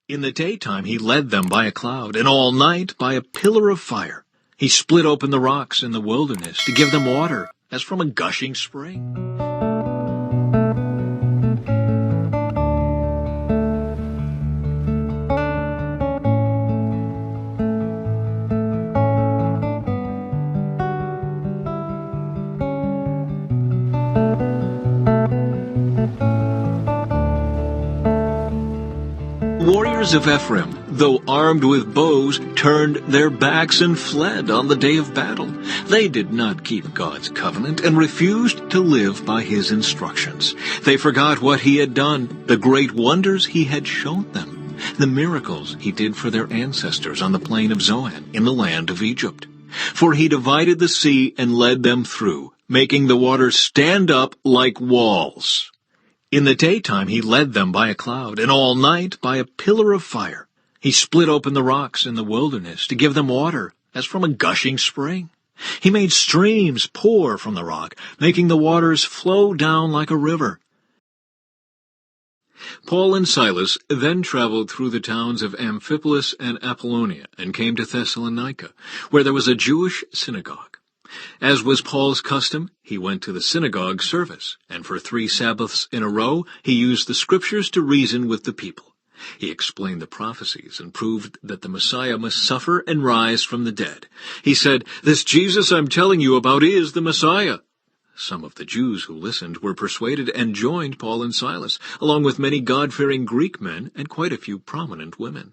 In the daytime he led them by a cloud, and all night by a pillar of fire. He split open the rocks in the wilderness to give them water, as from a gushing spring. Warriors of Ephraim, though armed with bows, turned their backs and fled on the day of battle. They did not keep God's covenant and refused to live by his instructions. They forgot what he had done, the great wonders he had shown them, the miracles he did for their ancestors on the plain of Zoan in the land of Egypt. For he divided the sea and led them through, making the waters stand up like walls. In the daytime he led them by a cloud, and all night by a pillar of fire. He split open the rocks in the wilderness to give them water, as from a gushing spring. He made streams pour from the rock, making the waters flow down like a river. Paul and Silas then traveled through the towns of Amphipolis and Apollonia, and came to Thessalonica, where there was a Jewish synagogue. As was Paul's custom, he went to the synagogue service, and for 3 Sabbaths in a row he used the Scriptures to reason with the people. He explained the prophecies and proved that the Messiah must suffer and rise from the dead. He said, "This Jesus I'm telling you about is the Messiah." Some of the Jews who listened were persuaded and joined Paul and Silas, along with many God-fearing Greek men and quite a few prominent women.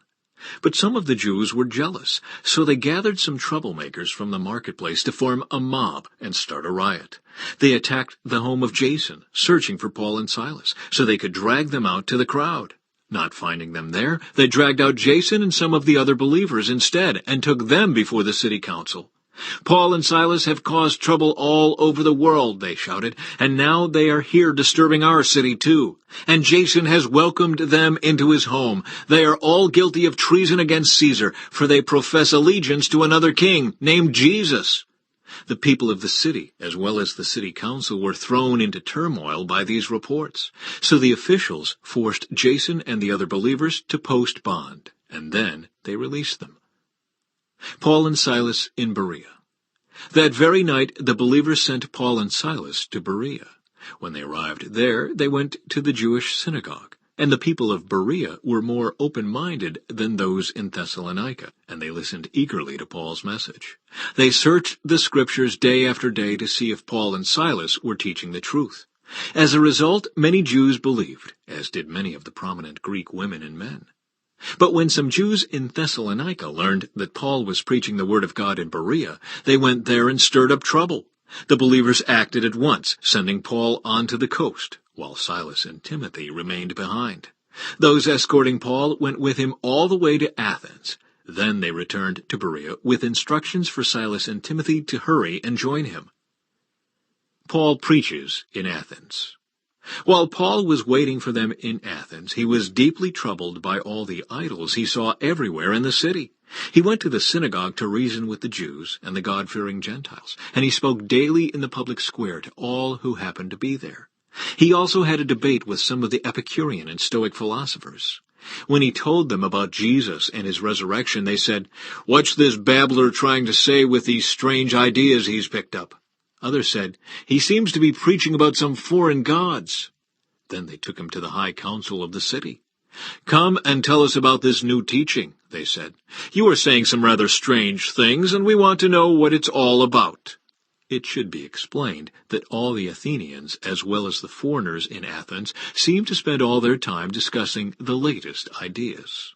But some of the Jews were jealous, so they gathered some troublemakers from the marketplace to form a mob and start a riot. They attacked the home of Jason, searching for Paul and Silas, so they could drag them out to the crowd. Not finding them there, they dragged out Jason and some of the other believers instead, and took them before the city council. "Paul and Silas have caused trouble all over the world," they shouted, "and now they are here disturbing our city too. And Jason has welcomed them into his home. They are all guilty of treason against Caesar, for they profess allegiance to another king, named Jesus." The people of the city, as well as the city council, were thrown into turmoil by these reports. So the officials forced Jason and the other believers to post bond, and then they released them. Paul and Silas in Berea. That very night the believers sent Paul and Silas to Berea. When they arrived there, they went to the Jewish synagogue, and the people of Berea were more open-minded than those in Thessalonica, and they listened eagerly to Paul's message. They searched the Scriptures day after day to see if Paul and Silas were teaching the truth. As a result, many Jews believed, as did many of the prominent Greek women and men. But when some Jews in Thessalonica learned that Paul was preaching the word of God in Berea, they went there and stirred up trouble. The believers acted at once, sending Paul onto the coast, while Silas and Timothy remained behind. Those escorting Paul went with him all the way to Athens. Then they returned to Berea with instructions for Silas and Timothy to hurry and join him. Paul preaches in Athens. While Paul was waiting for them in Athens, he was deeply troubled by all the idols he saw everywhere in the city. He went to the synagogue to reason with the Jews and the God-fearing Gentiles, and he spoke daily in the public square to all who happened to be there. He also had a debate with some of the Epicurean and Stoic philosophers. When he told them about Jesus and his resurrection, they said, "What's this babbler trying to say with these strange ideas he's picked up?" Others said, "He seems to be preaching about some foreign gods." Then they took him to the high council of the city. "Come and tell us about this new teaching," they said. "You are saying some rather strange things, and we want to know what it's all about." It should be explained that all the Athenians, as well as the foreigners in Athens, seemed to spend all their time discussing the latest ideas.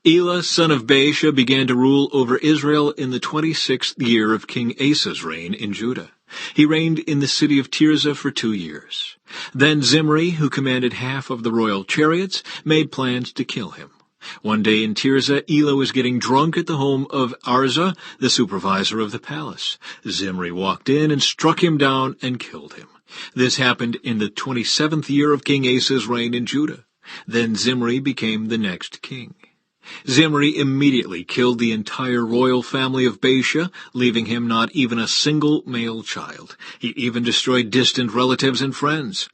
Elah, son of Baasha, began to rule over Israel in the 26th year of King Asa's reign in Judah. He reigned in the city of Tirzah for 2 years. Then Zimri, who commanded half of the royal chariots, made plans to kill him. One day in Tirzah, Elah was getting drunk at the home of Arza, the supervisor of the palace. Zimri walked in and struck him down and killed him. This happened in the 27th year of King Asa's reign in Judah. Then Zimri became the next king. Zimri immediately killed the entire royal family of Baasha, leaving him not even a single male child. He even destroyed distant relatives and friends.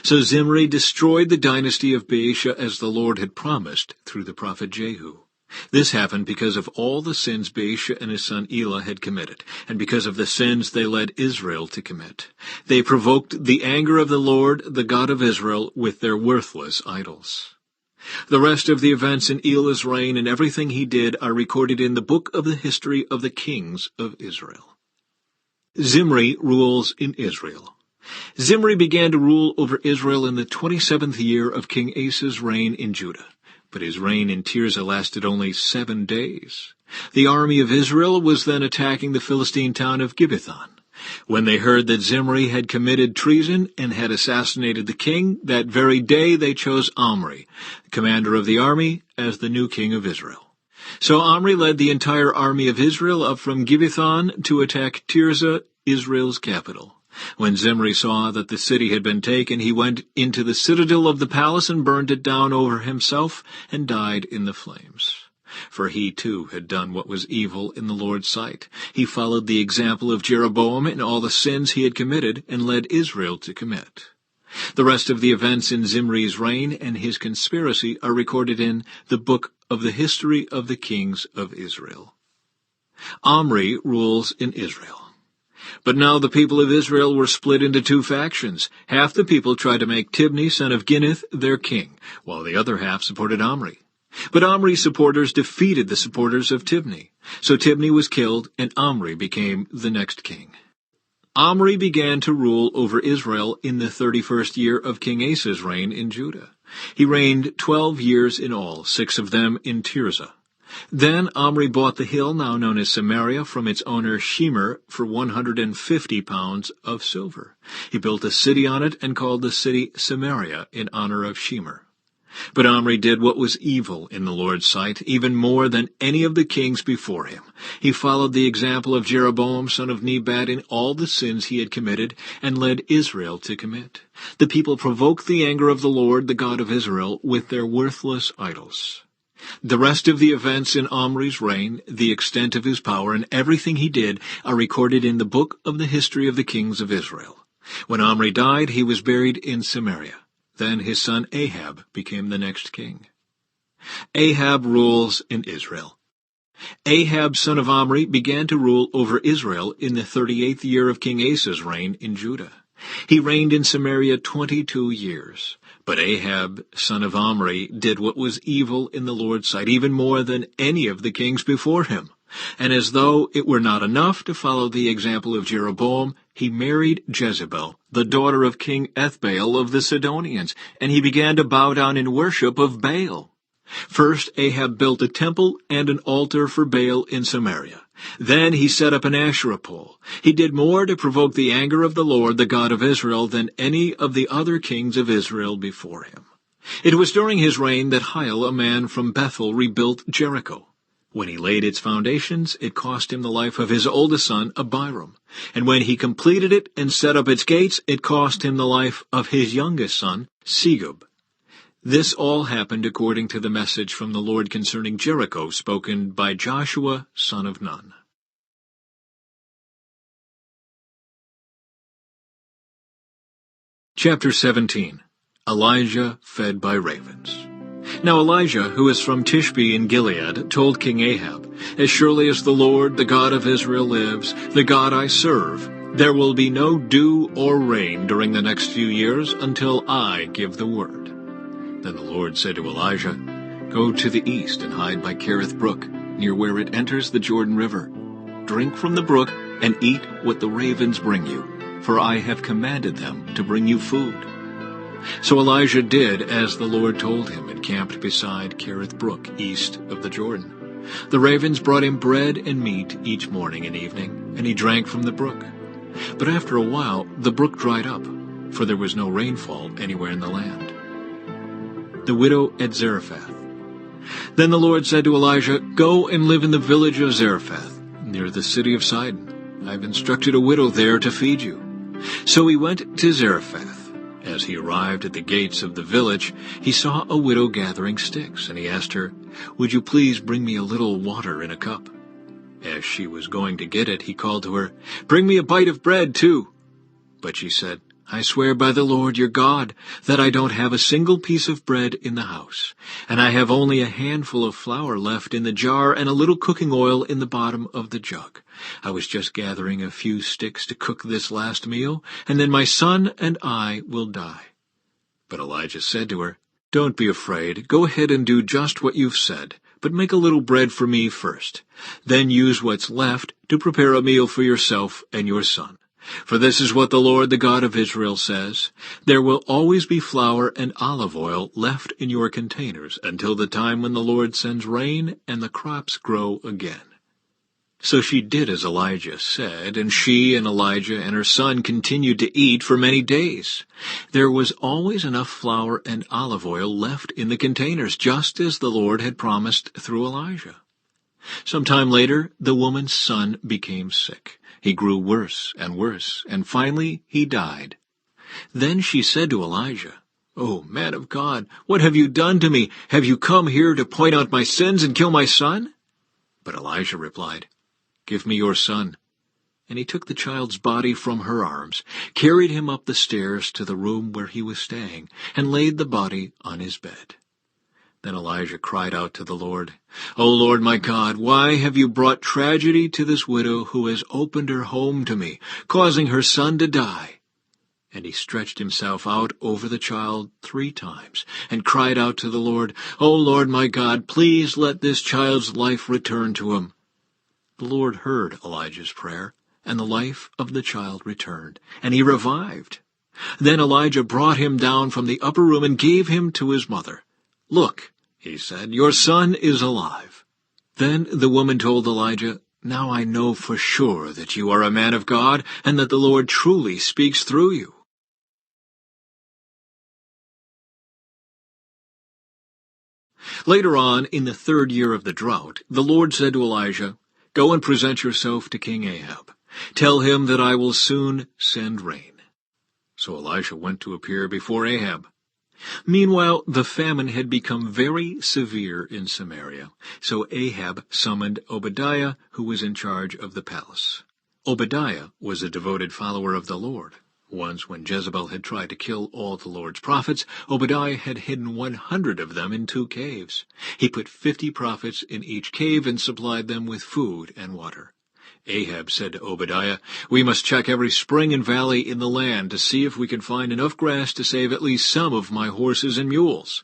So Zimri destroyed the dynasty of Baasha as the Lord had promised through the prophet Jehu. This happened because of all the sins Baasha and his son Elah had committed, and because of the sins they led Israel to commit. They provoked the anger of the Lord, the God of Israel, with their worthless idols. The rest of the events in Elah's reign and everything he did are recorded in the book of the history of the kings of Israel. Zimri rules in Israel. Zimri began to rule over Israel in the 27th year of King Asa's reign in Judah. But his reign in Tirzah lasted only 7 days. The army of Israel was then attacking the Philistine town of Gibbethon. When they heard that Zimri had committed treason and had assassinated the king, that very day they chose Omri, commander of the army, as the new king of Israel. So Omri led the entire army of Israel up from Gibbethon to attack Tirzah, Israel's capital. When Zimri saw that the city had been taken, he went into the citadel of the palace and burned it down over himself and died in the flames. For he too had done what was evil in the Lord's sight. He followed the example of Jeroboam in all the sins he had committed and led Israel to commit. The rest of the events in Zimri's reign and his conspiracy are recorded in the book of the history of the kings of Israel. Omri rules in Israel. But now the people of Israel were split into 2 factions. Half the people tried to make Tibni, son of Ginneth, their king, while the other half supported Omri. But Omri's supporters defeated the supporters of Tibni. So Tibni was killed, and Omri became the next king. Omri began to rule over Israel in the 31st year of King Asa's reign in Judah. He reigned 12 years in all, 6 of them in Tirzah. Then Omri bought the hill now known as Samaria from its owner Shemer for 150 pounds of silver. He built a city on it and called the city Samaria in honor of Shemer. But Omri did what was evil in the Lord's sight, even more than any of the kings before him. He followed the example of Jeroboam, son of Nebat, in all the sins he had committed, and led Israel to commit. The people provoked the anger of the Lord, the God of Israel, with their worthless idols. The rest of the events in Omri's reign, the extent of his power, and everything he did are recorded in the book of the history of the kings of Israel. When Omri died, he was buried in Samaria. Then his son Ahab became the next king. Ahab rules in Israel. Ahab, son of Omri, began to rule over Israel in the 38th year of King Asa's reign in Judah. He reigned in Samaria 22 years. But Ahab, son of Omri, did what was evil in the Lord's sight, even more than any of the kings before him. And as though it were not enough to follow the example of Jeroboam, he married Jezebel, the daughter of King Ethbaal of the Sidonians, and he began to bow down in worship of Baal. First, Ahab built a temple and an altar for Baal in Samaria. Then he set up an Asherah pole. He did more to provoke the anger of the Lord, the God of Israel, than any of the other kings of Israel before him. It was during his reign that Hiel, a man from Bethel, rebuilt Jericho. When he laid its foundations, it cost him the life of his oldest son, Abiram. And when he completed it and set up its gates, it cost him the life of his youngest son, Segub. This all happened according to the message from the Lord concerning Jericho spoken by Joshua, son of Nun. Chapter 17. Elijah fed by ravens. Now Elijah, who is from Tishbe in Gilead, told King Ahab, "As surely as the Lord, the God of Israel, lives, the God I serve, there will be no dew or rain during the next few years until I give the word." Then the Lord said to Elijah, "Go to the east and hide by Kerith Brook, near where it enters the Jordan River. Drink from the brook and eat what the ravens bring you, for I have commanded them to bring you food." So Elijah did as the Lord told him and camped beside Kerith Brook, east of the Jordan. The ravens brought him bread and meat each morning and evening, and he drank from the brook. But after a while the brook dried up, for there was no rainfall anywhere in the land. The widow at Zarephath. Then the Lord said to Elijah, "Go and live in the village of Zarephath, near the city of Sidon. I have instructed a widow there to feed you." So he went to Zarephath. As he arrived at the gates of the village, he saw a widow gathering sticks, and he asked her, "Would you please bring me a little water in a cup?" As she was going to get it, he called to her, "Bring me a bite of bread, too." But she said, I swear by the Lord your God that I don't have a single piece of bread in the house, and I have only a handful of flour left in the jar and a little cooking oil in the bottom of the jug. I was just gathering a few sticks to cook this last meal, and then my son and I will die." But Elijah said to her, "Don't be afraid. Go ahead and do just what you've said, but make a little bread for me first. Then use what's left to prepare a meal for yourself and your son. For this is what the Lord, the God of Israel, says, there will always be flour and olive oil left in your containers until the time when the Lord sends rain and the crops grow again." So she did as Elijah said, and she and Elijah and her son continued to eat for many days. There was always enough flour and olive oil left in the containers, just as the Lord had promised through Elijah. Some time later, the woman's son became sick. He grew worse, and finally he died. Then she said to Elijah, "Oh, man of God, what have you done to me? Have you come here to point out my sins and kill my son?" But Elijah replied, "Give me your son." And he took the child's body from her arms, carried him up the stairs to the room where he was staying, and laid the body on his bed. Then Elijah cried out to the Lord, "O Lord my God, why have you brought tragedy to this widow who has opened her home to me, causing her son to die?" And he stretched himself out over the child 3 times, and cried out to the Lord, "O Lord my God, please let this child's life return to him." The Lord heard Elijah's prayer, and the life of the child returned, and he revived. Then Elijah brought him down from the upper room and gave him to his mother. "Look," he said, "your son is alive." Then the woman told Elijah, "Now I know for sure that you are a man of God, and that the Lord truly speaks through you." Later on, in the 3rd year of the drought, the Lord said to Elijah, "Go and present yourself to King Ahab. Tell him that I will soon send rain." So Elisha went to appear before Ahab. Meanwhile, the famine had become very severe in Samaria, so Ahab summoned Obadiah, who was in charge of the palace. Obadiah was a devoted follower of the Lord. Once, when Jezebel had tried to kill all the Lord's prophets, Obadiah had hidden 100 of them in 2 caves. He put 50 prophets in each cave and supplied them with food and water. Ahab said to Obadiah, "We must check every spring and valley in the land to see if we can find enough grass to save at least some of my horses and mules."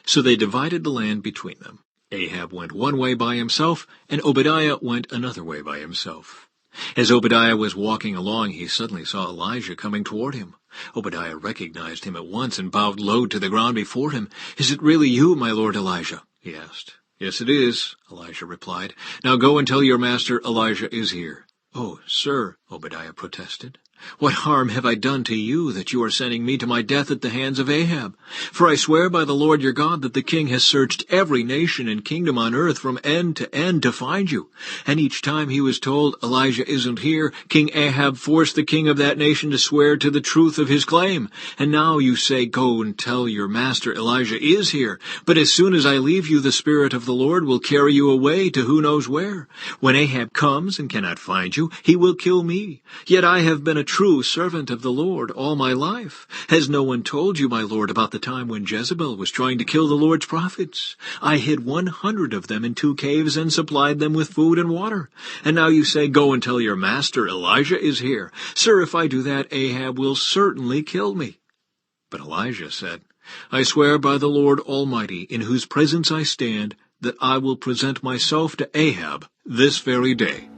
So they divided the land between them. Ahab went one way by himself, and Obadiah went another way by himself. As Obadiah was walking along, he suddenly saw Elijah coming toward him. Obadiah recognized him at once and bowed low to the ground before him. "Is it really you, my lord Elijah?" he asked. "Yes, it is," Elijah replied. "Now go and tell your master Elijah is here." "Oh, sir," Obadiah protested, "what harm have I done to you that you are sending me to my death at the hands of Ahab? For I swear by the Lord your God that the king has searched every nation and kingdom on earth from end to find you. And each time he was told, 'Elijah isn't here,' King Ahab forced the king of that nation to swear to the truth of his claim. And now you say, 'Go and tell your master Elijah is here.' But as soon as I leave you, the Spirit of the Lord will carry you away to who knows where. When Ahab comes and cannot find you, he will kill me. Yet I have been a true servant of the Lord all my life. Has no one told you, my lord, about the time when Jezebel was trying to kill the Lord's prophets? I hid 100 of them in 2 caves and supplied them with food and water. And now you say, 'Go and tell your master Elijah is here.' Sir, if I do that, Ahab will certainly kill me." But Elijah said, "I swear by the Lord Almighty, in whose presence I stand, that I will present myself to Ahab this very day."